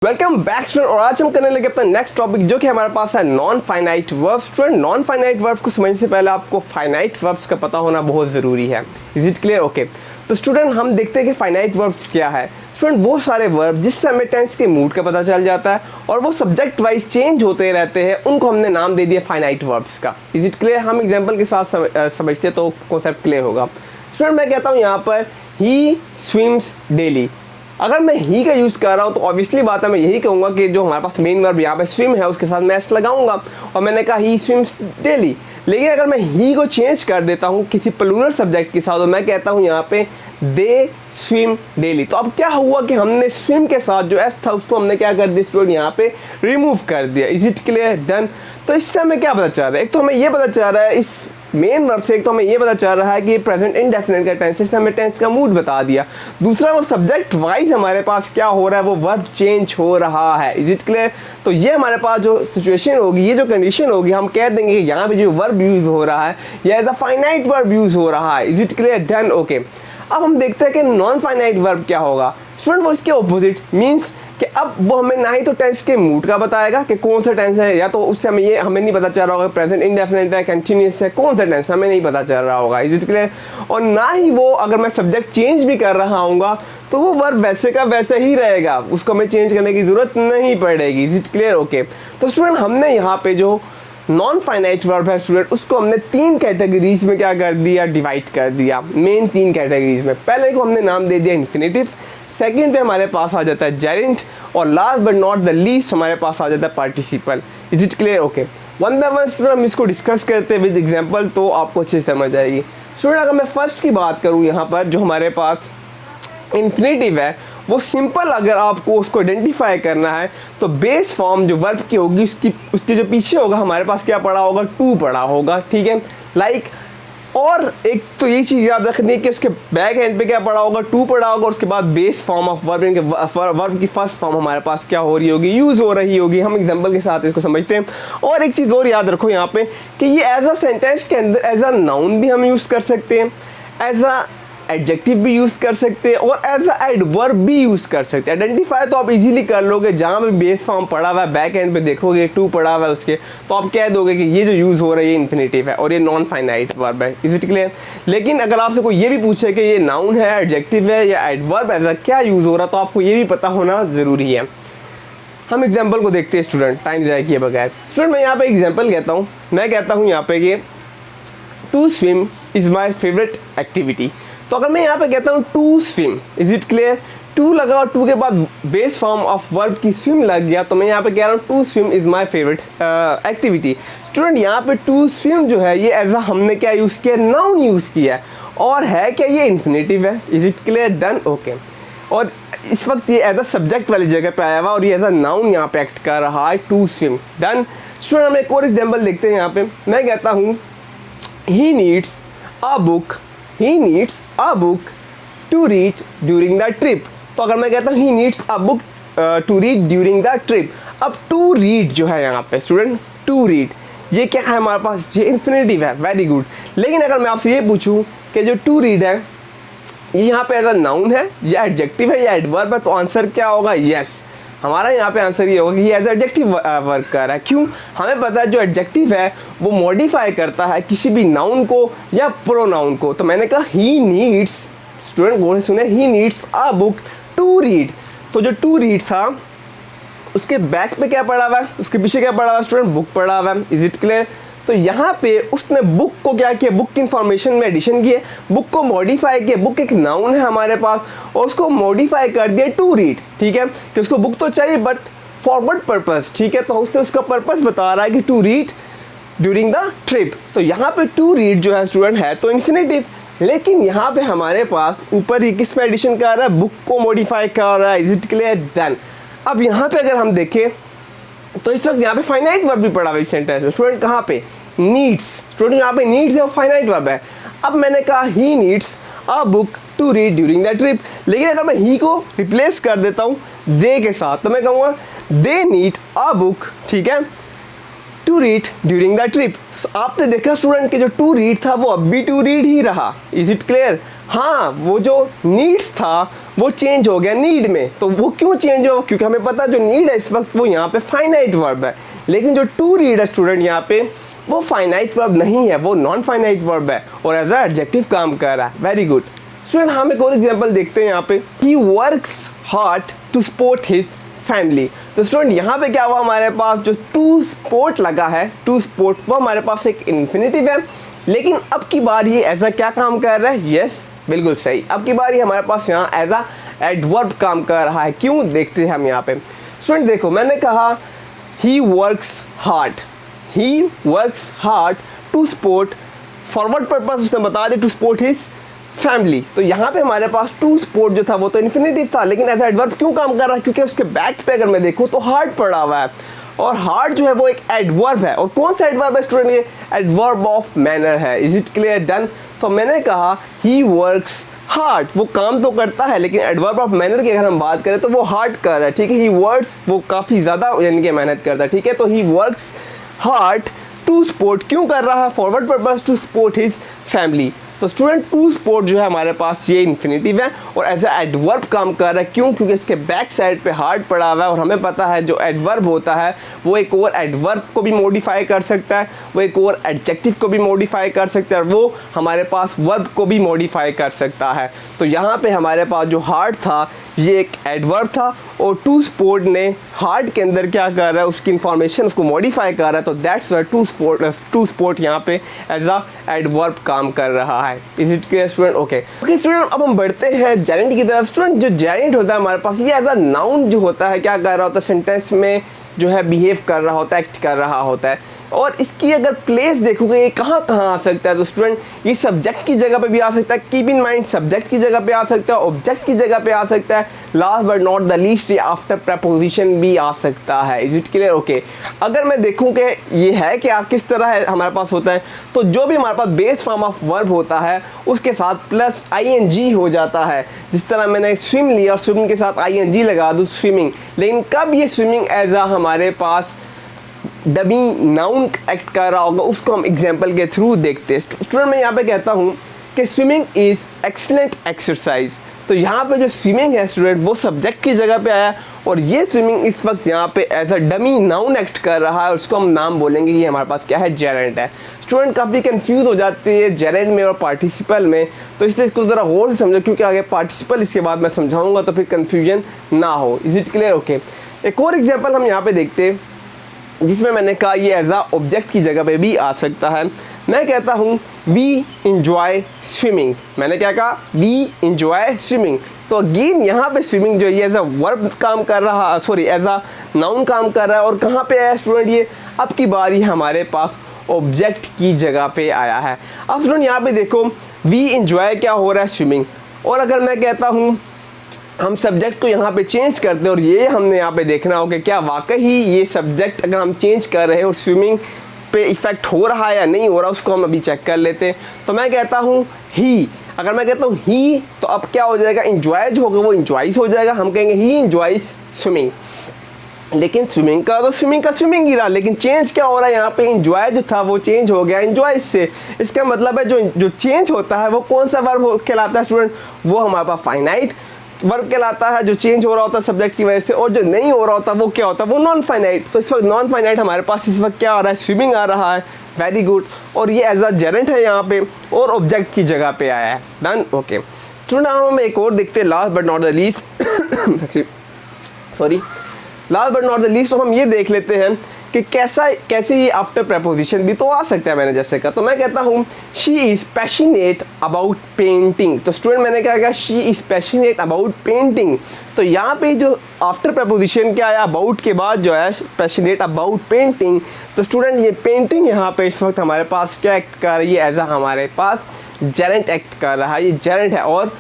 Welcome back student. और आज हम करने लगे अपना नेक्स्ट टॉपिक जो कि हमारे पास है non finite verb. Student, non finite verb को समझने से पहले आपको फाइनाइट वर्ब्स का पता होना बहुत ज़रूरी है। Is it clear? ओके, तो स्टूडेंट हम देखते हैं कि फाइनाइट वर्ब्स क्या है। स्टूडेंट वो सारे वर्ब जिससे हमें टेंस के मूड का पता चल जाता है और वो सब्जेक्ट वाइज चेंज होते रहते हैं, उनको हमने नाम दे दिया फाइनाइट वर्ब्स का। Is it clear? हम एग्जाम्पल के साथ समझते तो कॉन्सेप्ट क्लियर होगा। स्टूडेंट मैं कहता हूँ यहाँ पर ही स्विम्स डेली। अगर मैं ही का यूज़ कर रहा हूँ तो ऑब्वियसली बात है, मैं यही कहूँगा कि जो हमारे पास मेन वर्ब यहाँ पे स्विम है उसके साथ मैं एस लगाऊंगा और मैंने कहा ही स्विम्स डेली। लेकिन अगर मैं ही को चेंज कर देता हूँ किसी प्लूरल सब्जेक्ट के साथ और मैं कहता हूँ यहाँ पे दे स्विम डेली, तो अब क्या हुआ कि हमने स्विम के साथ जो एस था उसको हमने क्या कर दिया स्टूडेंट, यहाँ पे रिमूव कर दिया। Is it clear? डन। तो इससे हमें क्या पता चल रहा है? एक तो हमें ये पता चल रहा है इस मेन वर्ब से, एक तो हमें ये पता चल रहा है कि ये प्रेजेंट इंडेफिनिट का टेंस, इसने हमें टेंस का मूड बता दिया। दूसरा वो सब्जेक्ट वाइज हमारे पास क्या हो रहा है, वो वर्ब चेंज हो रहा है। Is it clear? तो ये हमारे पास जो सिचुएशन होगी, ये जो कंडीशन होगी, हम कह देंगे कि यहाँ पे जो वर्ब यूज़ हो रहा है या as a finite verb use हो रहा है। Is it clear? Done. Okay, अब हम देखते हैं कि नॉन फाइनाइट वर्ब क्या होगा। स्टूडेंट वो इसके ऑपोजिट मीन्स कि अब वो हमें ना ही तो टेंस के मूड का बताएगा कि कौन सा टेंस है, या तो उससे हमें नहीं पता चल रहा होगा प्रेजेंट इंडेफिनिट है, कंटिन्यूअस है, कौन सा टेंस हमें नहीं पता चल रहा होगा। Is it clear? और ना ही वो अगर मैं सब्जेक्ट चेंज भी कर रहा हूँगा तो वो वर्ब वैसे का वैसे ही रहेगा, उसको हमें चेंज करने की ज़रूरत नहीं पड़ेगी। Is it clear? ओके, तो स्टूडेंट हमने यहाँ पे जो नॉन फाइनाइट वर्ब है स्टूडेंट उसको हमने तीन कैटेगरीज में क्या कर दिया, डिवाइड कर दिया। मेन तीन कैटेगरीज में पहले को हमने नाम दे दिया इन्फिनेटिव, सेकंड पे हमारे पास आ जाता है जेरेंट, और last but not the least हमारे पास आ जाता है participle. Is it clear? Okay, one by one student हम इसको डिस्कस करते हैं विद एग्जांपल, तो आपको अच्छे से समझ आएगी। स्टूडेंट अगर मैं फर्स्ट की बात करूँ यहाँ पर जो हमारे पास इन्फिनेटिव है, वो सिंपल अगर आपको उसको आइडेंटिफाई करना है तो बेस फॉर्म जो वर्ब की होगी उसके जो पीछे होगा हमारे पास क्या पड़ा होगा, टू पड़ा होगा। ठीक है, लाइक और एक तो ये चीज़ याद रखनी है कि उसके बैक एंड पे क्या पड़ा होगा, टू पड़ा होगा, और उसके बाद base form of verb, verb की फर्स्ट फॉर्म हमारे पास क्या हो रही होगी, यूज़ हो रही होगी। हम एग्जांपल के साथ इसको समझते हैं। और एक चीज़ और याद रखो यहाँ पे कि ये एज अ सेंटेंस के अंदर एज अ नाउन भी हम यूज़ कर सकते हैं, एज अ एडजेक्टिव भी यूज़ कर सकते हैं और एज अ एडवर्ब भी यूज़ कर सकते हैं। आइडेंटिफाई तो आप इजीली कर लोगे, जहाँ पे बेस फॉर्म पड़ा हुआ है बैक एंड पे देखोगे टू पड़ा हुआ है उसके, तो आप कह दोगे कि ये जो यूज़ हो रहा है ये इन्फिनेटिव है और ये नॉन फाइनाइट वर्ब है। Is it clear? लेकिन अगर आपसे कोई ये भी पूछे कि ये नाउन है, एडजेक्टिव है या एडवर्ब, एज अ क्या यूज़ हो रहा है, तो आपको ये भी पता होना ज़रूरी है। हम एग्जाम्पल को देखते हैं स्टूडेंट, टाइम ज़ाया किए बगैर। स्टूडेंट मैं यहाँ पे एग्जाम्पल कहता हूँ, मैं कहता हूँ यहाँ पे कि to swim is my favourite activity. तो अगर मैं यहाँ पे कहता हूँ to swim, is it clear? To लगा और टू के बाद बेस फॉर्म ऑफ वर्ब की स्विम लग गया, तो मैं यहाँ पे कह रहा हूँ to swim is my favourite activity. Student यहाँ पे टू स्विम जो है ये एज अ हमने क्या यूज़ किया, नाउन यूज़ किया है, और है क्या ये इन्फिनेटिव है। Is it clear? Done. Okay, और इस वक्त ये एज अ सब्जेक्ट वाली जगह पे आया हुआ और ये एज अ नाउन यहाँ पे एक्ट कर रहा है, टू स्विम। डन। स्टूडेंट हम एक और एग्जाम्पल देखते हैं। यहाँ पे मैं कहता हूँ ही needs a book, he needs a book to read during the trip। तो अगर मैं कहता हूँ he needs a book to read during the trip, अब to read जो है यहाँ पे स्टूडेंट, to read ये क्या है हमारे पास, ये इन्फिनेटिव है। Very good. लेकिन अगर मैं आपसे ये पूछूं कि जो to read है ये यहाँ पे एज अ नाउन है या एडजेक्टिव है या एडवर्ब है, तो आंसर क्या होगा, यस। हमारा यहाँ पे आंसर ये होगा कि ये एज एडजेक्टिव वर्क कर रहा है। क्यों? हमें पता है जो एडजेक्टिव है वो मॉडिफाई करता है किसी भी नाउन को या प्रोनाउन को। तो मैंने कहा ही नीड्स, स्टूडेंट गौर से सुने, he needs a book to read. तो जो टू रीड था उसके बैक पे क्या पड़ा हुआ है, उसके पीछे क्या पड़ा हुआ है स्टूडेंट, बुक पड़ा हुआ है। Is it clear? तो यहाँ पे उसने बुक को क्या किया, बुक की इंफॉर्मेशन में एडिशन किए, बुक को मॉडिफाई किया। बुक एक नाउन है हमारे पास और उसको मॉडिफाई कर दिया टू रीड। ठीक है, कि उसको बुक तो चाहिए बट फॉर व्हाट पर्पस। ठीक है, तो उसने उसका पर्पस बता रहा है कि to read during the trip. तो यहाँ पे टू रीड जो है स्टूडेंट है तो इन्फिनेटिव, लेकिन यहाँ पे हमारे पास ऊपर ही किस में एडिशन कर रहा है, बुक को मॉडिफाई कर रहा है। Is it clear? डन। अब यहाँ पे अगर हम देखें तो इस वक्त यहाँ पे फाइनाइट वर्ब भी पड़ा हुआ है इस सेंटेंस में। स्टूडेंट कहाँ पे, नीड्स। स्टूडेंट यहाँ पे नीड्स है और फाइनाइट वर्ब है। अब मैंने कहा he needs a book to read during the trip, लेकिन अगर मैं ही को रिप्लेस कर देता हूँ दे के साथ, तो मैं कहूँगा दे नीड अ बुक, ठीक है, to read during the trip. आपने देखा स्टूडेंट कि जो टू रीड था वो अब भी टू रीड ही रहा। Is it clear? हाँ, वो जो नीड्स था वो चेंज हो गया नीड में। तो वो क्यों चेंज हो, क्योंकि हमें पता है जो नीड है इस वक्त वो यहाँ पे फाइनाइट वर्ब है, लेकिन जो टू रीड है स्टूडेंट यहाँ पे वो फाइनाइट वर्ब नहीं है, वो नॉन फाइनाइट वर्ब है और एज अ एडजेक्टिव काम कर रहा है। वेरी गुड स्टूडेंट, हम एक और एग्जांपल देखते हैं यहाँ पे, he works hard to support his family. तो स्टूडेंट यहाँ पे क्या हुआ, हमारे पास जो टू सपोर्ट लगा है, टू सपोर्ट, वो हमारे पास एक इन्फिनेटिव है, लेकिन अब की बार ये एज अ क्या काम कर रहा है, यस बिल्कुल सही, अब की बार ये हमारे पास यहाँ एज अ एडवर्ब काम कर रहा है। क्यों, देखते हैं हम यहाँ पे। स्टूडेंट देखो मैंने कहा he works hard, he works hard to support, forward purpose उसने बता दिया टू सपोर्ट हिज फैमिली। तो यहाँ पे हमारे पास टू सपोर्ट जो था वो तो इन्फिनेटिव था, लेकिन एज एडवर्ब क्यों काम कर रहा है, क्योंकि उसके बैक पे अगर मैं देखूँ तो हार्ड पड़ा हुआ है, और हार्ड जो है वो एक एडवर्ब है। और कौन सा एडवर्ब है स्टूडेंट, ये एडवर्ब ऑफ मैनर है। Is it clear, done. तो मैंने कहा ही वर्क्स हार्ड, वो काम तो करता है, लेकिन एडवर्ब ऑफ मैनर की अगर हम बात करें तो वो हार्ड कर रहा है, ठीक है। ही वर्क्स, वो काफ़ी ज़्यादा यानी कि मेहनत करता है, ठीक है। तो he works hard to support, क्यों कर रहा है, forward purpose to support his family. तो स्टूडेंट टू सपोर्ट जो है हमारे पास ये इन्फिनेटिव है और एज ए एडवर्ब काम कर रहा है। क्यों, क्योंकि इसके बैक साइड पे हार्ड पड़ा हुआ है, और हमें पता है जो एडवर्ब होता है वो एक और एडवर्ब को भी मॉडिफाई कर सकता है, वो एक और एडजेक्टिव को भी मॉडिफाई कर सकता है, और वो हमारे पास वर्ब को भी मॉडिफाई कर सकता है। तो यहाँ पे हमारे पास जो हार्ड था ये एक एडवर्ब था, और टू सपोर्ट ने हार्ड के अंदर क्या कर रहा है, उसकी इंफॉर्मेशन उसको मॉडिफाई कर रहा है। तो दैट्स वाई टू सपोर्ट यहाँ पे एज अ एडवर्ब काम कर रहा है। Is it clear student, okay student. अब हम बढ़ते हैं जेरेंट की तरफ। स्टूडेंट जो जेरेंट होता है हमारे पास, ये एज अ नाउन जो होता है क्या कर रहा होता है, सेंटेंस में जो है बिहेव कर रहा होता है, एक्ट कर रहा होता है। और इसकी अगर प्लेस देखोगे ये कहाँ कहाँ आ सकता है, तो स्टूडेंट ये सब्जेक्ट की जगह पे भी आ सकता है, कीप इन माइंड सब्जेक्ट की जगह पे आ सकता है, ऑब्जेक्ट की जगह पे आ सकता है, last but not the least ये आफ्टर प्रपोजिशन भी आ सकता है। Is it clear, okay. अगर मैं देखूँ कि ये है कि किस तरह है हमारे पास होता है, तो जो भी हमारे पास बेस फॉर्म ऑफ वर्ब होता है उसके साथ प्लस ing हो जाता है। जिस तरह मैंने स्विम लिया और स्विमिंग के साथ ing लगा दूँ, स्विमिंग। लेकिन कब ये स्विमिंग एज अ हमारे पास डमी नाउन एक्ट कर रहा होगा, उसको हम एग्जाम्पल के थ्रू देखते हैं। स्टूडेंट मैं यहाँ पे कहता हूँ कि स्विमिंग इज़ एक्सीलेंट एक्सरसाइज। तो यहाँ पे जो स्विमिंग है स्टूडेंट वो सब्जेक्ट की जगह पे आया, और ये स्विमिंग इस वक्त यहाँ पे as a dummy noun act कर रहा है, उसको हम नाम बोलेंगे ये हमारे पास क्या है, जेरेंट है। स्टूडेंट काफ़ी कंफ्यूज हो जाती है जेरेंट में और पार्टिसिपल में, तो इसलिए इसको ज़रा गौर से समझो, क्योंकि आगे पार्टिसिपल इसके बाद मैं समझाऊंगा तो फिर कन्फ्यूजन ना हो। Is it clear, okay. एक और एग्जाम्पल हम यहाँ पे देखते हैं जिसमें मैंने कहा ये एज आ ऑब्जेक्ट की जगह पे भी आ सकता है। मैं कहता हूँ वी इंजॉय स्विमिंग। मैंने क्या कहा, वी इंजॉय स्विमिंग। तो अगेन यहाँ पे स्विमिंग जो है एज अ वर्ब काम कर रहा, सॉरी एज अ नाउन काम कर रहा है। और कहाँ पे आया स्टूडेंट, ये अब की बारी हमारे पास ऑब्जेक्ट की जगह पे आया है। अब स्टूडेंट यहाँ पे देखो वी इंजॉय क्या हो रहा है, स्विमिंग। और अगर मैं कहता हूँ हम सब्जेक्ट को यहाँ पे चेंज करते हैं, और ये हमने यहाँ पे देखना होगा क्या वाकई ही ये सब्जेक्ट अगर हम चेंज कर रहे हैं और स्विमिंग पे इफ़ेक्ट हो रहा है या नहीं हो रहा, उसको हम अभी चेक कर लेते हैं। तो मैं कहता हूँ ही, अगर मैं कहता हूँ ही तो अब क्या हो जाएगा, इंजॉय जो होगा वो इंजॉयस हो जाएगा। हम कहेंगे ही इंजॉयस स्विमिंग, लेकिन स्विमिंग का तो स्विमिंग का स्विमिंग ही रहा, लेकिन चेंज क्या हो रहा है यहाँ पे, इंजॉय जो था वो चेंज हो गया इंजॉयस से। इसका मतलब है जो चेंज होता है वो कौन सा वर्ब कहलाता है स्टूडेंट, वो हमारे पास फाइनाइट वर्ब कहलाता है, जो चेंज हो रहा होता है सब्जेक्ट की वजह से। और जो नहीं हो रहा होता वो क्या होता है, वो नॉन फाइनाइट। तो इस वक्त नॉन फाइनाइट हमारे पास इस वक्त क्या आ रहा है, स्विमिंग आ रहा है। Very good. और ये एज अ जेरेंट है यहाँ पे और ऑब्जेक्ट की जगह पे आया है। Done, okay. स्टूडेंट हम एक और देखते हैं last but not the least, sorry last but not the least. तो हम ये देख लेते हैं कि कैसे ये आफ्टर प्रपोजिशन भी तो आ सकता है, मैंने जैसे कहा। तो मैं कहता हूँ she is passionate about painting. तो स्टूडेंट मैंने क्या कहा, she is passionate about painting. तो यहाँ पे जो आफ्टर प्रपोजिशन क्या आया, अबाउट के बाद जो है पैशनेट अबाउट पेंटिंग। तो स्टूडेंट ये पेंटिंग यहाँ पे इस वक्त हमारे पास क्या एक्ट कर रही है, एज अ हमारे पास जेरेंट एक्ट कर रहा है। ये जेरेंट है, और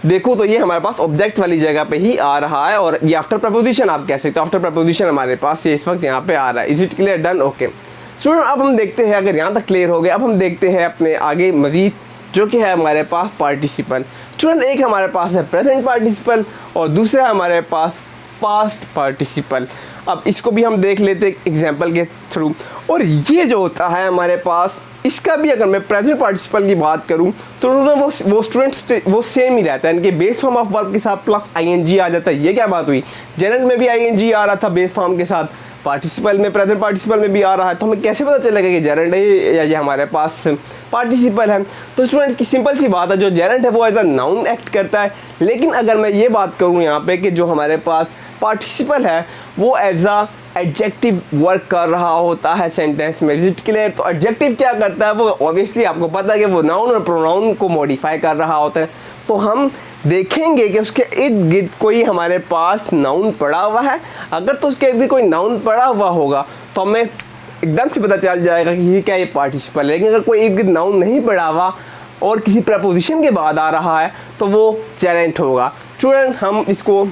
देखो तो ये हमारे पास ऑब्जेक्ट वाली जगह पे ही आ रहा है, और ये आफ्टर प्रपोजिशन आप कह सकते हो। आफ्टर प्रपोजिशन हमारे पास ये इस वक्त यहाँ पे आ रहा है। Is it clear, done, okay. Student अब हम देखते हैं, अगर यहाँ तक क्लियर हो गया, अब हम देखते हैं अपने आगे मजीद जो कि है हमारे पास पार्टिसिपल। स्टूडेंट एक हमारे पास है प्रेजेंट पार्टिसिपल और दूसरा हमारे पास पास्ट पार्टिसिपल। अब इसको भी हम देख लेते हैं एग्जाम्पल के थ्रू। और ये जो होता है हमारे पास इसका भी अगर मैं प्रेजेंट पार्टिसिपल की बात करूं तो वो स्टूडेंट वो सेम ही रहता है, इनके बेस फॉर्म ऑफ वर्ब के साथ प्लस आईएनजी आ जाता है। ये क्या बात हुई, जेरेंट में भी आईएनजी आ रहा था बेस फॉर्म के साथ, पार्टिसिपल में प्रेजेंट पार्टिसिपल में भी आ रहा है, तो हमें कैसे पता चलेगा कि जेरेंट है या ये हमारे पास पार्टिसिपल है। तो स्टूडेंट्स की सिंपल सी बात है, जो जेरेंट है वो एज अ नाउन एक्ट करता है, लेकिन अगर मैं ये बात करूँ यहाँ पे कि जो हमारे पास पार्टिसिपल है वो एज अ एडजेक्टिव वर्क कर रहा होता है सेंटेंस में। Is it clear? तो एडजेक्टिव क्या करता है, वो ऑब्वियसली आपको पता है कि वो नाउन और प्रोनाउन को मॉडिफाई कर रहा होता है। तो हम देखेंगे कि उसके इर्द गिर्द कोई हमारे पास नाउन पड़ा हुआ है, अगर तो उसके इर्द गिर्द कोई नाउन पड़ा हुआ होगा तो हमें एकदम से पता चल जाएगा कि ये क्या ये पार्टिसिपल है। लेकिन अगर कोई इर्द गिर्द नाउन नहीं पड़ा हुआ और किसी प्रपोजिशन के बाद आ रहा है तो वो जेरेंट होगा। स्टूडेंट हम इसको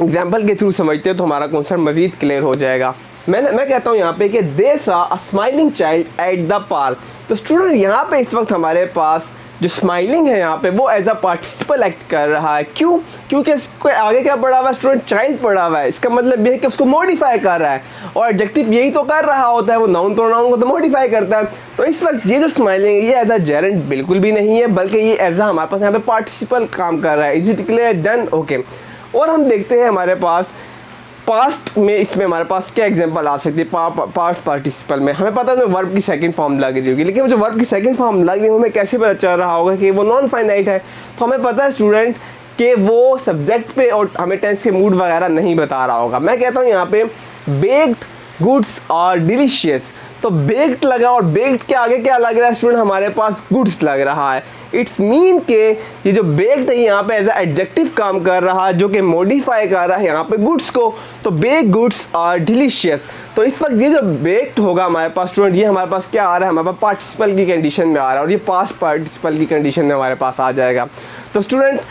एग्जाम्पल के थ्रू समझते हैं तो हमारा कॉन्सेप्ट मज़ीद क्लियर हो जाएगा। मैं कहता हूँ यहाँ पे कि दे सा अ smiling child at the park. तो स्टूडेंट यहाँ पे इस वक्त हमारे पास जो स्माइलिंग है यहाँ पे वो एज अ पार्टिसिपल एक्ट कर रहा है। क्यों? क्योंकि इसको आगे क्या पड़ा हुआ है, स्टूडेंट चाइल्ड पड़ा हुआ है। इसका मतलब ये है कि उसको मॉडिफाई कर रहा है, और एडजेक्टिव यही तो कर रहा होता है, वो नाउन प्रोनाउन को तो मॉडिफाई करता है। तो इस वक्त ये जो स्माइलिंग है ये एज अ जेरेंट बिल्कुल भी नहीं है, बल्कि ये एज अ हमारे पास यहाँ पे पार्टिसिपल काम कर रहा है। Is it clear? Done? Okay. और हम देखते हैं हमारे पास पास्ट में, इसमें हमारे पास क्या एग्जांपल आ सकती है। पास्ट पार्टिसिपल में हमें पता है तो वर्ब की सेकंड फॉर्म लग रही होगी, लेकिन वो जो वर्ब की सेकंड फॉर्म लग रही है हमें कैसे पता चल रहा होगा कि वो नॉन फाइनाइट है। तो हमें पता है स्टूडेंट कि वो सब्जेक्ट पे और हमें टेंस के मूड वगैरह नहीं बता रहा होगा। मैं कहता हूँ यहाँ पे बेक्ड गुड्स आर डिलीशियस। तो बेक्ड लगा और बेक्ड के आगे क्या लग रहा है स्टूडेंट, हमारे पास गुड्स लग रहा है। इट्स मीन के ये जो बेक्ड है यहाँ पे एज अ एडजेक्टिव काम कर रहा है, जो कि मॉडिफाई कर रहा है यहाँ पे गुड्स को। तो बेक्ड गुड्स आर डिलीशियस। तो इस वक्त ये जो बेक्ड होगा हमारे पास स्टूडेंट, ये हमारे पास क्या आ रहा है, हमारे पास पार्टिसिपल की कंडीशन में आ रहा है, और ये पास्ट पार्टिसिपल की कंडीशन में हमारे पास आ जाएगा। तो स्टूडेंट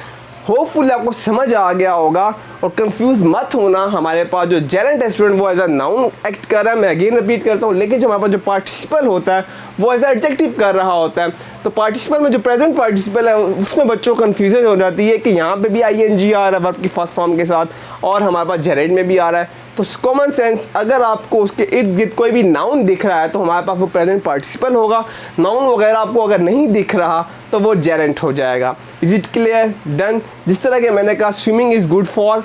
होपफुली आपको समझ आ गया होगा, और कंफ्यूज मत होना। हमारे पास जो जेरेंट है स्टूडेंट वो एज अ नाउन एक्ट कर रहा है, मैं अगेन रिपीट करता हूँ, लेकिन जो हमारे पास जो पार्टिसिपल होता है वो एज अ एडजेक्टिव कर रहा होता है। तो पार्टिसिपल में जो प्रेजेंट पार्टिसिपल है उसमें बच्चों को कन्फ्यूजन हो जाती है कि यहाँ पे भी आईएनजी आ रहा है वर्ब की फर्स्ट फॉर्म के साथ, और हमारे पास जेरेंट में भी आ रहा है। तो कॉमन सेंस, अगर आपको उसके इर्द गिर्द कोई भी नाउन दिख रहा है तो हमारे पास वो प्रेजेंट पार्टिसिपल होगा। नाउन वगैरह आपको अगर नहीं दिख रहा तो वो जेरेंट हो जाएगा। Is it clear? डन? जिस तरह के मैंने कहा swimming is good for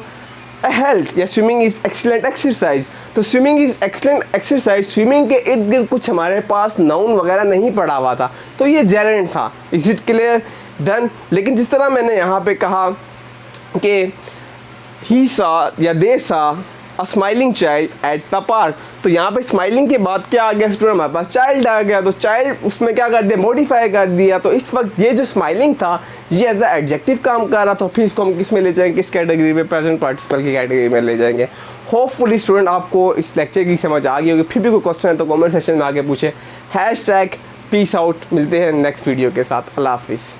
health, या स्विमिंग इज़ एक्सीलेंट एक्सरसाइज। तो swimming is excellent exercise, swimming के इर्द गिर्द कुछ हमारे पास नाउन वगैरह नहीं पड़ा हुआ था, तो ये जेरेंट था। Is it clear? डन? लेकिन जिस तरह मैंने यहाँ पे कहा कि ही सा या दे सा अ smiling child at the park, तो यहाँ पे स्माइलिंग के बाद क्या आ गया स्टूडेंट, हमारे पास चाइल्ड आ गया। तो चाइल्ड उसमें क्या कर दिया, मॉडिफाई कर दिया। तो इस वक्त ये जो स्माइलिंग था ये एज अ एडजेक्टिव काम कर रहा था। फिर इसको हम किस में ले जाएंगे, किस कैटेगरी में, प्रेजेंट पार्टिसिपल की कैटेगरी में ले जाएंगे। होपफुली स्टूडेंट आपको इस लेक्चर की समझ आ गई होगी। फिर भी कोई क्वेश्चन है तो कमेंट सेक्शन में आके पूछे। #Peace out. मिलते हैं नेक्स्ट वीडियो के साथ। अल्लाह हाफिज़।